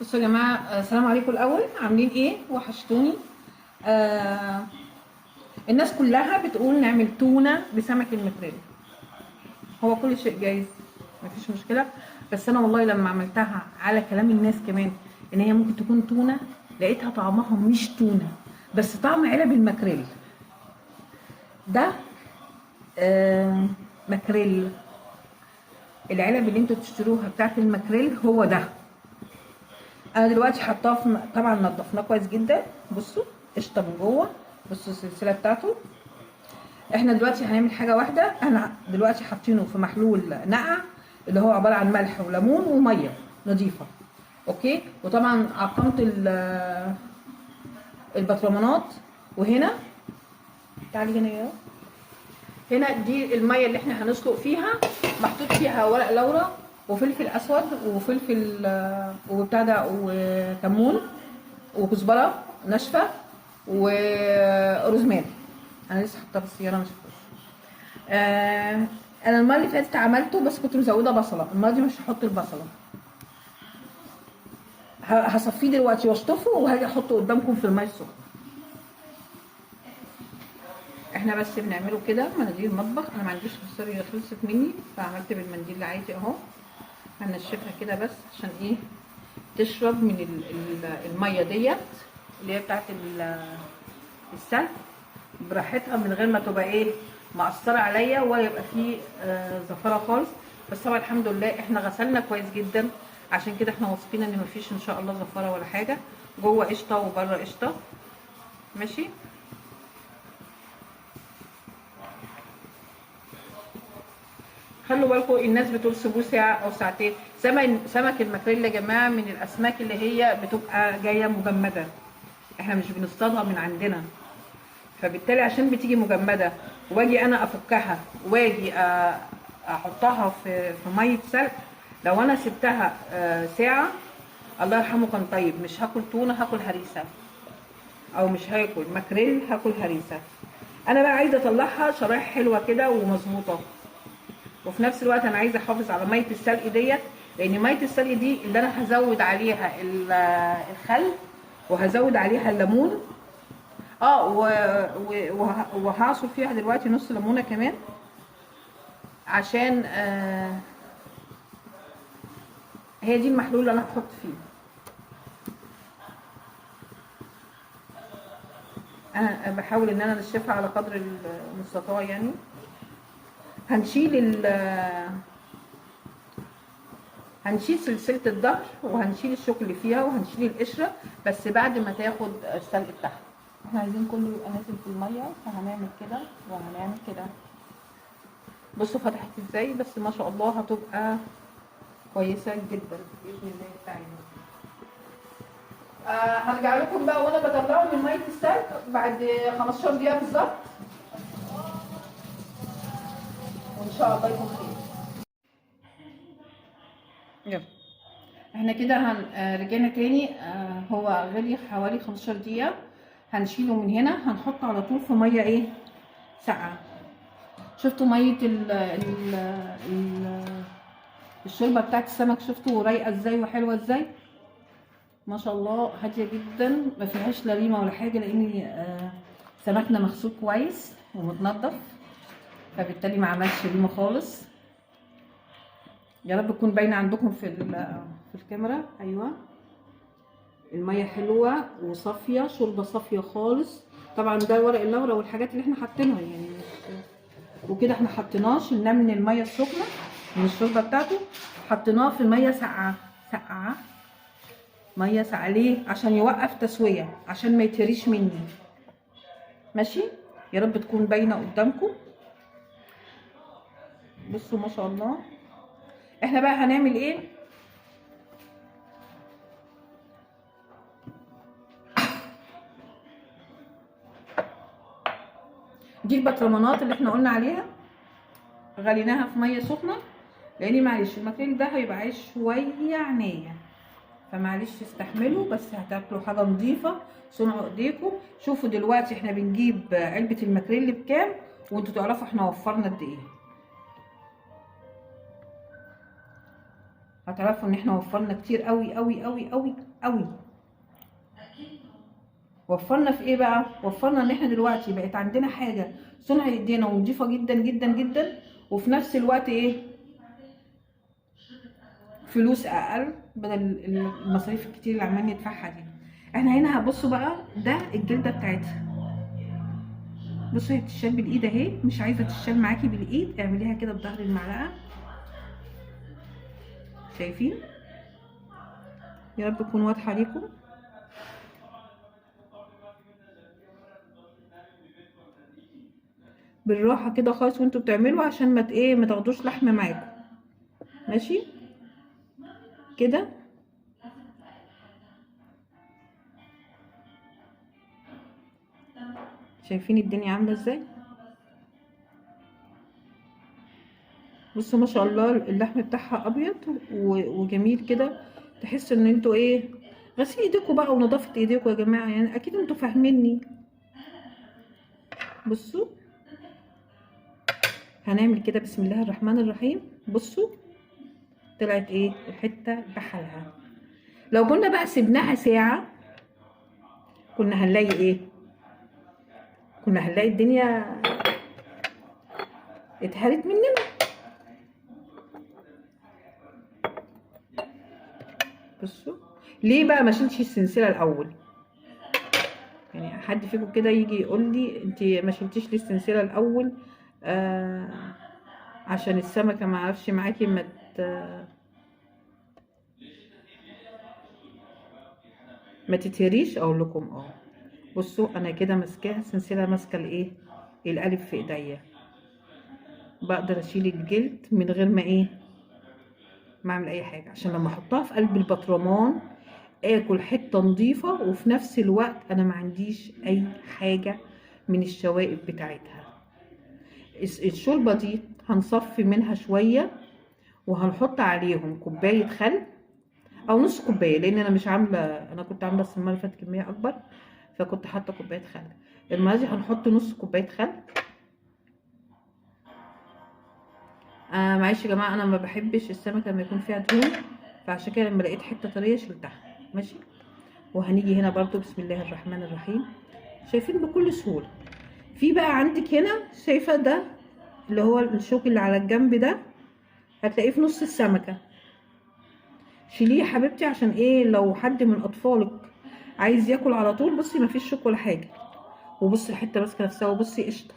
بصوا يا جماعه، السلام عليكم. الاول عاملين ايه؟ وحشتوني. آه الناس كلها بتقول نعمل تونه بسمك المكريل. هو كل شيء جايز، مفيش مشكله. بس انا والله لما عملتها على كلام الناس كمان ان هي ممكن تكون تونه، لقيتها طعمها مش تونه، بس طعم علب المكريل ده. آه مكريل، العلب اللي انتوا تشتروها بتاعت المكريل هو ده. انا دلوقتي حطاه طبعا نضفناه كويس جدا. بصوا قشطه من جوه، بصوا السلسله بتاعته. احنا دلوقتي هنعمل حاجه واحده. انا دلوقتي حاطينه في محلول نقع، اللي هو عباره عن ملح وليمون وميه نظيفه. اوكي. وطبعا عقمت البطرمانات. وهنا تعالي هنا يا هنا دي الميه اللي احنا هنسلق فيها. محطوط فيها ورق لورا وفلفل اسود وفلفل وبتاع ده وكمون وكزبره ناشفه وروزماري. انا لسه حاطاه في السياره مش فاكره. انا المره اللي فاتت عملته بس كنت مزوده بصله، المره دي مش هحط البصله. هصفيه دلوقتي واشطفه وهاجي احطه قدامكم في الميه السخنه. احنا بس بنعمله كده مناديل المطبخ. انا ما عنديش سوري، خلصت مني فعملت بالمنديل العادي اهو. هنشفها كده بس عشان ايه؟ تشرب من الميه ديت اللي هي بتاعت السلق براحتها، من غير ما تبقى ايه مأثره عليا ولا يبقى فيه زفره خالص. بس طبعا الحمد لله احنا غسلنا كويس جدا، عشان كده احنا واثقين ان مفيش ان شاء الله زفره ولا حاجه. جوه قشطه وبره قشطه. ماشي. خلوا بالكم الناس بتقول سيبوه ساعه او ساعتين. سمك الماكريل يا جماعه من الاسماك اللي هي بتبقى جايه مجمده، احنا مش بنصطادها من عندنا. فبالتالي عشان بتيجي مجمده واجي انا افكها واجي احطها في ميه سلق، لو انا سبتها ساعه، الله يرحمه كان طيب، مش هاكل تونه هاكل هريسه، او مش هاكل ماكريل هاكل هريسه. انا بقى عايزه اطلعها شرايح حلوه كده ومظبوطه، وفي نفس الوقت انا عايزه احافظ على ميه السلق ديت، لان ميه السلق دي اللي انا هزود عليها الخل، وهزود عليها الليمون. وهعصر فيها دلوقتي نص ليمونه كمان، عشان هي دي المحلول اللي انا هحط فيه. انا بحاول ان انا انشفها على قدر المستطاع يعني. هنشيل هنشيل سلسله الظهر وهنشيل الشوك اللي فيها وهنشيل القشره، بس بعد ما تاخد السلق بتاعها. احنا عايزين كله يبقى نازل في الميه، فهنعمل كده وهنعمل كده. بصوا فتحت ازاي، بس ما شاء الله هتبقى كويسه جدا باذن الله تعالى. هرجع لكم بقى وانا بطلعه من ميه السلق بعد 15 دقيقه بالظبط، وان شاء الله يكون خير. يلا احنا كده رجعنا تاني. هو غلي حوالي 15 دقيقه. هنشيله من هنا، هنحطه على طول في ميه ايه ساقعه. شفتوا ميه الشوربه بتاعت السمك؟ شفتوا رايقه ازاي وحلوه ازاي؟ ما شاء الله هاديه جدا، ما فيهاش لا ريمه ولا حاجه، لان سمكنا مغسول كويس ومتنضف، فبالتالي ما عملش ريمه خالص. يا رب تكون باينه عندكم في الكاميرا. ايوه، الميه حلوه وصافيه، شوربه صافيه خالص. طبعا ده ورق اللورا والحاجات اللي احنا حاطينها يعني وكده. احنا حطيناه، شلناه من الميه السخنه من الشوربه بتاعته، حطيناه في ميه ساقعه. ساقعه، ميه ساقعه ليه؟ عشان يوقف تسويه، عشان ما يتهريش مني. ماشي. يا رب تكون باينه قدامكم. بصوا ما شاء الله. احنا بقى هنعمل ايه؟ دي البطرمانات اللي احنا قلنا عليها، غليناها في ميه سخنه، لان معلش الماكريل ده هيبقى عايز شويه عنايه، فمعلش استحملوا. بس هتاكلوا حاجه نظيفه صنعوا ايديكم. شوفوا دلوقتي احنا بنجيب علبه الماكريل بكام، وانتوا تعرفوا احنا وفرنا قد ايه. هتعرفوا ان احنا وفرنا كتير قوي قوي قوي قوي قوي. وفرنا في ايه بقى؟ وفرنا ان احنا دلوقتي بقت عندنا حاجه صنع ايدينا ونضيفه جدا جدا جدا، وفي نفس الوقت ايه، فلوس اقل بدل المصاريف الكتير اللي عمالين ندفعها دي. احنا هنا هبصوا بقى، ده الجلده بتاعتها. بصوا هي بتشال بالايد اهي، مش عايزه تشال معاكي بالايد، اعمليها كده بظهر المعلقه. شايفين؟ يا رب تكون واضحه ليكم. بالراحه كده خالص وانتوا بتعملوا، عشان ما ايه ما تاخدوش لحمه معاكم. ماشي كده. شايفين الدنيا عامله ازاي؟ بصوا ما شاء الله اللحم بتاعها ابيض وجميل كده. تحس ان انتوا ايه، غسيل ايديكم بقى ونظافه ايديكم يا جماعه، يعني اكيد انتوا فاهميني. بصوا هنعمل كده بسم الله الرحمن الرحيم. بصوا طلعت ايه الحته بحالها. لو كنا بقى سيبناها ساعه كنا هنلاقي ايه، كنا هنلاقي الدنيا اتهرت مننا. بصوا ليه بقى ما شلتش السلسله الاول؟ يعني حد فيكم كده يجي يقول لي انت ما شلتيش لي السلسله الاول؟ عشان السمكه ما اعرفش معاكي ما تتهريش. اقول لكم بصوا انا كده ماسكاها سلسله، ماسكه الايه، الالف في ايديا. بقدر اشيل الجلد من غير ما ايه، ما اعمل اي حاجه، عشان لما احطها في قلب البطرمان اكل حته نظيفه، وفي نفس الوقت انا ما عنديش اي حاجه من الشوائب بتاعتها. الشوربه دي هنصفي منها شويه، وهنحط عليهم كوبايه خل او نص كوبايه، لان انا مش عامله، انا كنت عامله السنه اللي فاتت كميه اكبر فكنت حاطه كوبايه خل. المره دي هنحط نص كوبايه خل. معلش يا جماعه انا ما بحبش السمكه لما يكون فيها دهون، فعشان كده لما لقيت حته طريه شلتها. ماشي. وهنيجي هنا برضو بسم الله الرحمن الرحيم. شايفين بكل سهوله. في بقى عندك هنا شايفه ده اللي هو الشوك اللي على الجنب ده، هتلاقيه في نص السمكه. شيليه يا حبيبتي، عشان ايه لو حد من اطفالك عايز ياكل على طول. بصي مفيش شوك ولا حاجه، وبصي الحته ماسكه نفسها، وبصي قشطه.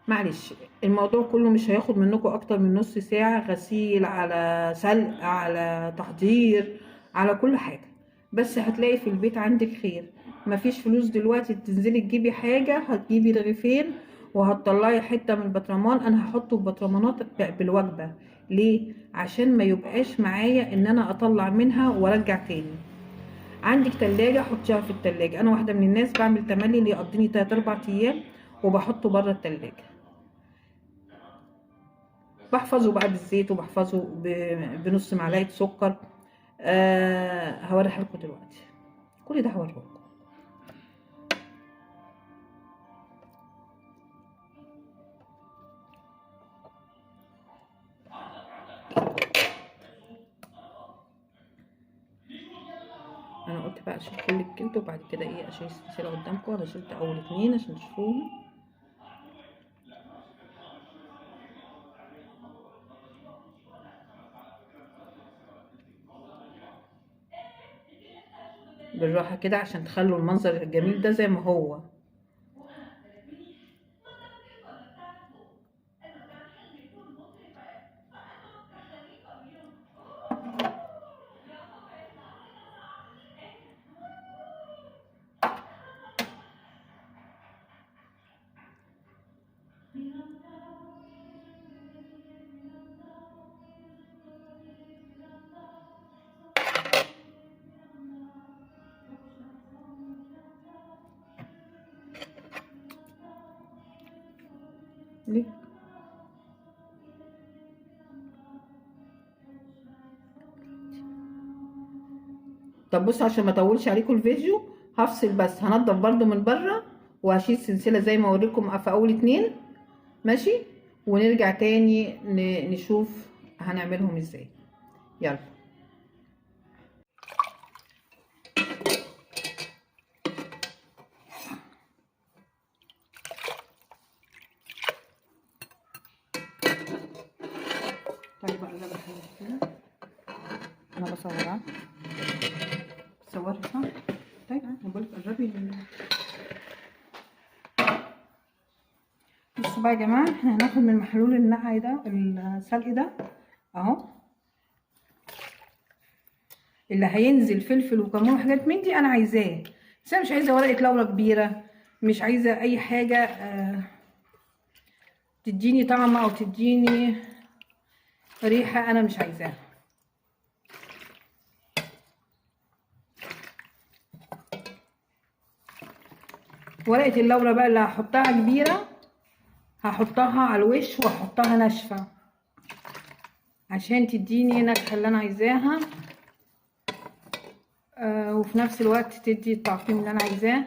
معلش الموضوع كله مش هياخد منكم اكتر من نص ساعة، غسيل على سلق على تحضير على كل حاجة. بس هتلاقي في البيت عندك خير. مفيش فلوس دلوقتي تنزلي تجيبي حاجة، هتجيبي رغيفين وهتطلعي حتة من البطرمان. انا هحطه في بطرمانات بالوجبة. ليه؟ عشان ما يبقاش معايا ان انا اطلع منها وارجع تاني. عندك تلاجة حطيها في التلاجة. انا واحدة من الناس بعمل تملي اللي يقضيني 3-4 ايام وبحطه بره التلاجة. بحفظه بقى بالزيت، وبحفظه بنص معلقه سكر. هوريها لكم دلوقتي، كل ده هوريه لكم. انا قلت بقى اشيل كل الجلد وبعد كده ايه اشيل السلسله قدامكم. انا شلت اول 2 عشان تشوفوهم. بالراحه كده عشان تخلوا المنظر الجميل ده زي ما هو. ليه؟ طب بص، عشان ما اطولش عليكم الفيديو هفصل بس، هنضف برضو من بره وهشيل سلسله زي ما اوريكم في اول اتنين. ماشي، ونرجع تاني نشوف هنعملهم ازاي. يلا. طيب بقى ده كده انا بصورها. صورها صح؟ طيب انا بقولك قربي بصوا بقى يا جماعه، احنا هناخد من محلول النقع ده، السلق ده اهو، اللي هينزل فلفل وكمون وحاجات من دي انا عايزاه، بس انا مش عايزه ورقه لورا كبيره، مش عايزه اي حاجه تديني طعم او تديني ريحه انا مش عايزاها. ورقه اللورا بقى اللي هحطها كبيره هحطها على الوش واحطها ناشفه عشان تديني النكهه اللي انا عايزاها، وفي نفس الوقت تدي التعقيم اللي انا عايزاه.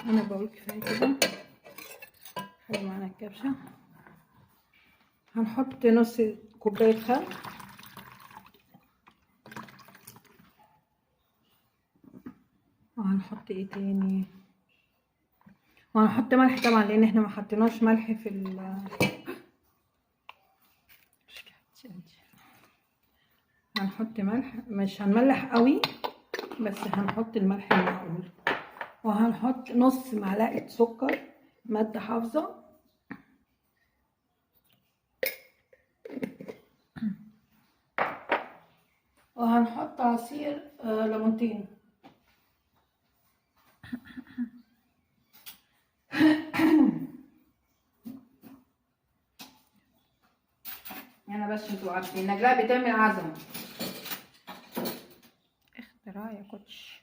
انا بقول كفايه كده، خلي معانا الكبشه. هنحط نص كوبايه خل، وهنحط ايه تاني، وهنحط ملح طبعا لان احنا ما حطيناش ملح في هنحط ملح، مش هنملح قوي بس هنحط الملح المعقول، وهنحط نص معلقه سكر ماده حافظه، وهنحط عصير ليمونتين. انا بس انتوا عارفين نجلاء بتعمل عزم اختراع يا كوتش.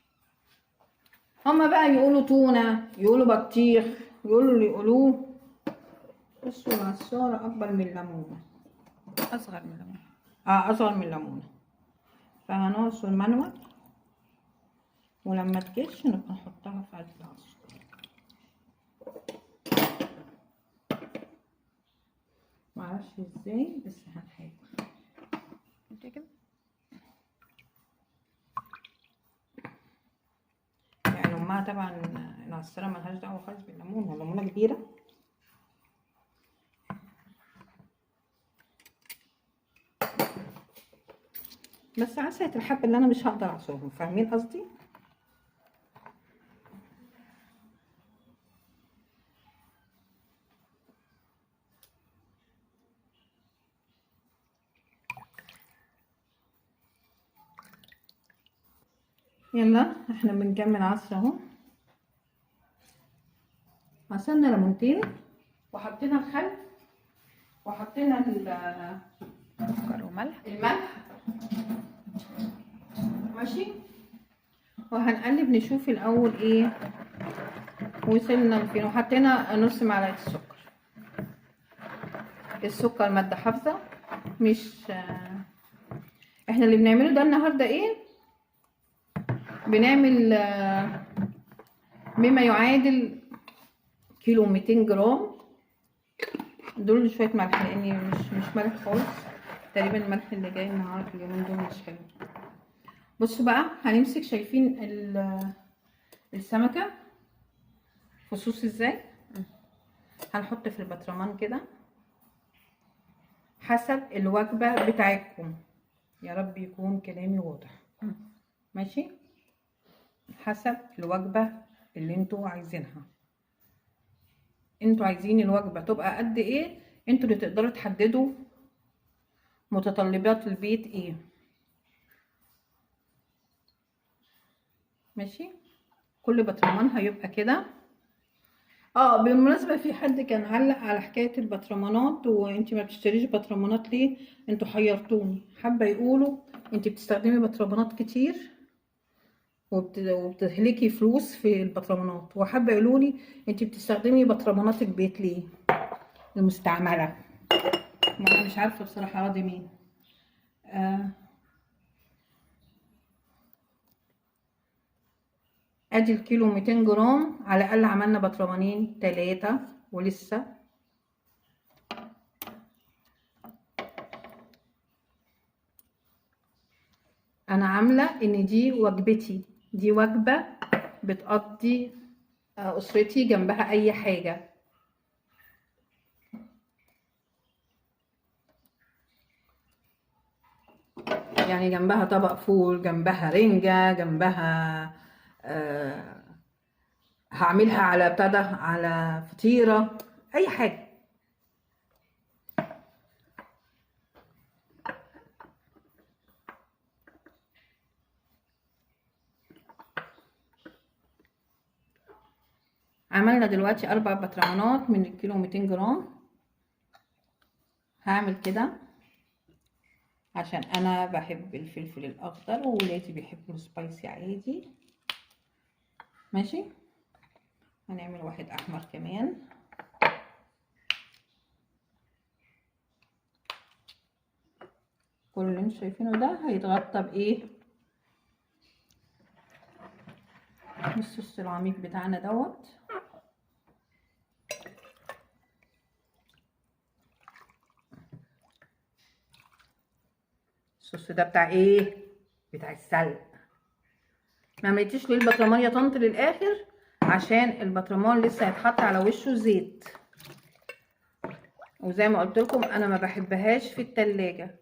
هما بقى يقولوا تونه، يقولوا بطيخ، يقولوا اللي يقولوه. بصوا العصاره اكبر من الليمونه، اصغر من الليمونه، اصغر من الليمونه. فهنعصر المنوع ولما تكش نبقى نحطها في عدد العصر. معرفش ازاي بس هنحاول كده. يعني امها طبعا العصاره ملهاش دعوه خالص بالليمونه، الليمونه كبيره. بس عسلة الحب اللي انا مش هقدر اعصرهم، فاهمين قصدي؟ يلا احنا بنكمل عصر اهو. عصرنا ليمونتين وحطينا الخل وحطينا السكر وملح، الملح ماشي، وهنقلب نشوف الاول ايه وصلنا لفين. وحطينا نص معلقه السكر. السكر ماده حافظه، مش احنا اللي بنعمله ده النهارده ايه، بنعمل بما يعادل كيلو 200 جرام. دول شويه ملح لاني مش ملح خالص، تقريبا الملح اللي جاي النهارده اليومين دول مش حلو. بصوا بقى، هنمسك شايفين السمكه فصوص ازاي، هنحط في البطرمان كده حسب الوجبه بتاعتكم. يا رب يكون كلامي واضح. ماشي، حسب الوجبه اللي انتوا عايزينها. انتوا عايزين الوجبه تبقى قد ايه، انتوا اللي تقدروا تحددوا متطلبات البيت ايه. ماشي، كل برطمان هيبقى كده. بالمناسبه في حد كان علق على حكايه البطرمانات، وانتي ما بتشتريش بطرمانات ليه؟ انتوا حيرتوني. حابه يقولوا انتي بتستخدمي بطرمانات كتير وبتهلكي فلوس في البطرمانات. وحابه يقولولي انت بتستخدمي بطرمانات البيت ليه المستعمله؟ ما انا مش عارفه بصراحه راضي مين. ادي الكيلو 200 جرام، على الاقل عملنا بطرمانين 3 ولسه. انا عامله ان دي وجبتي، دي وجبه بتقضي اسرتي جنبها اي حاجه. يعني جنبها طبق فول، جنبها رنجه، جنبها هعملها على ابتدى على فطيره، اي حاجه. عملنا دلوقتي 4 بطرمانات من الكيلو 200 جرام. هعمل كده عشان انا بحب الفلفل الاخضر وولادي بيحبوا السبايسي عادي. ماشي، هنعمل واحد احمر كمان. كل اللي انتوا شايفينه ده هيتغطى بايه؟ الصوص العميق بتاعنا دوت. الصوص ده بتاع ايه؟ بتاع السلق. ما عملتيش ليه البطرمان يا طنط للاخر؟ عشان البطرمان لسه هيتحط على وشه زيت، وزي ما قلت لكم انا ما بحبهاش في التلاجة،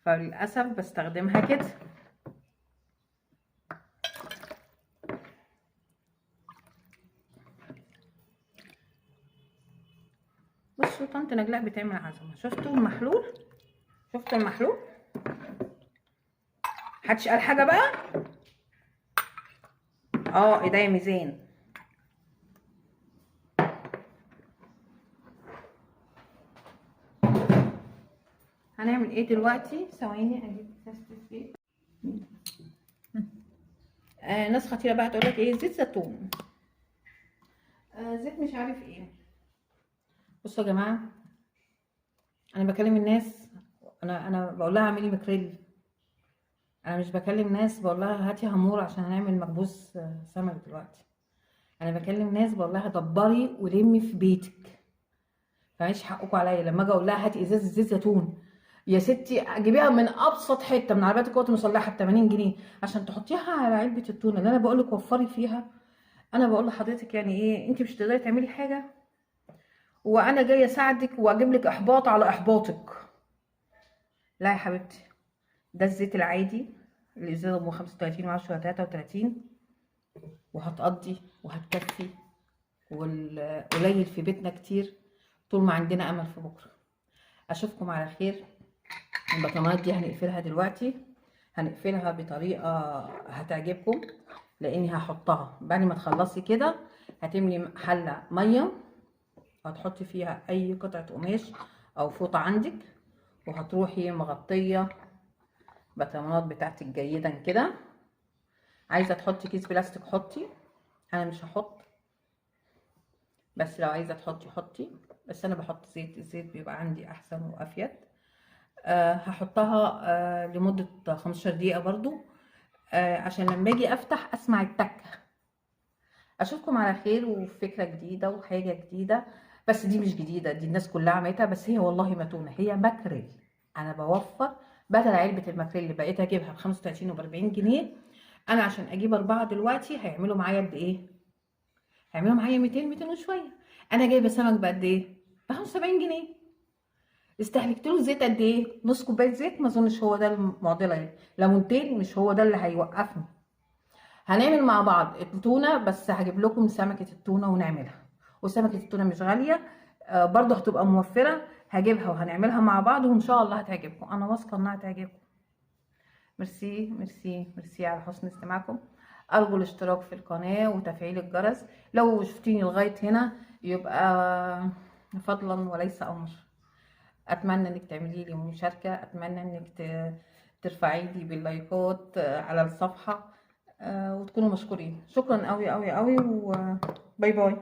فللاسف بستخدمها كده. بصوا طنط نجلاء بتعمل عزمه. شفتوا المحلول؟ شفتوا المحلول؟ محدش قال حاجه بقى؟ ايديا ميزان. هنعمل ايه دلوقتي؟ ثواني اجيب كاسة الزيت. ناس خطيره بقى تقول لك ايه؟ زيت زيتون، زيت مش عارف ايه. بصوا يا جماعه، انا بكلم الناس، انا بقول لها اعملي ماكريل. انا مش بكلم ناس بقول لها هاتي هامور عشان هنعمل مكبوس سمك دلوقتي. انا بكلم ناس بقول لها دبري ولمي في بيتك. فمعيش حقكم عليا لما اجي اقول لها هاتي ازازه زيت زيتون، يا ستي جيبيها من ابسط حته من عربيات القوات المسلحه ب 80 جنيه عشان تحطيها على علبه التونه اللي انا بقول لك وفري فيها. انا بقول لحضرتك يعني ايه؟ انت مش تقدري تعملي حاجه وانا جايه اساعدك واجيب لك احباط على احباطك؟ لا يا حبيبتي، ده الزيت العادي اللي ب 35 و10 33، وهتقضي وهتكفي، والقليل في بيتنا كتير طول ما عندنا امل في بكره. اشوفكم على خير. البطانات دي هنقفلها دلوقتي، هنقفلها بطريقه هتعجبكم، لاني هحطها بعد ما تخلصي كده. هتملي حله ميه وهتحطي فيها اي قطعه قماش او فوطه عندك، وهتروحي مغطيه البطانات بتاعتك جيدا كده. عايزه تحطي كيس بلاستيك حطي، انا مش هحط، بس لو عايزه تحطي حطي، بس انا بحط زيت. الزيت بيبقى عندي احسن وافيد. هحطها لمده 15 دقيقه برضو، عشان لما اجي افتح اسمع التكه. اشوفكم على خير وفكره جديده وحاجه جديده. بس دي مش جديده، دي الناس كلها عملتها، بس هي والله ما تونه، هي ماكريل. انا بوفر، بدل علبه الماكريل اللي بقيت اجيبها ب 35 و 40 جنيه، انا عشان اجيب 4 دلوقتي هيعملوا معايا قد ايه؟ هيعملوا معايا 200 وشويه. انا جايبه سمك بقد ايه؟ ب 75 جنيه. استهلكت له زيت قد ايه؟ نص كوبايه زيت. ما اظنش هو ده المعضله يعني، ليمونتين مش هو ده اللي هيوقفني. هنعمل مع بعض التونه، بس هجيب لكم سمكه التونه ونعملها. وسمكه التونه مش غاليه، برضه هتبقى موفره. هجيبها وهنعملها مع بعض وان شاء الله هتعجبكم، انا واثقه انها هتعجبكم. ميرسي ميرسي ميرسي على حسن استماعكم. ارجو الاشتراك في القناه وتفعيل الجرس. لو شفتيني لغايه هنا يبقى فضلا وليس امر. اتمنى انك تعملي لي مشاركه، اتمنى انك ترفعي لي باللايكات على الصفحه. وتكونوا مشكورين. شكرا قوي قوي قوي، وباي باي.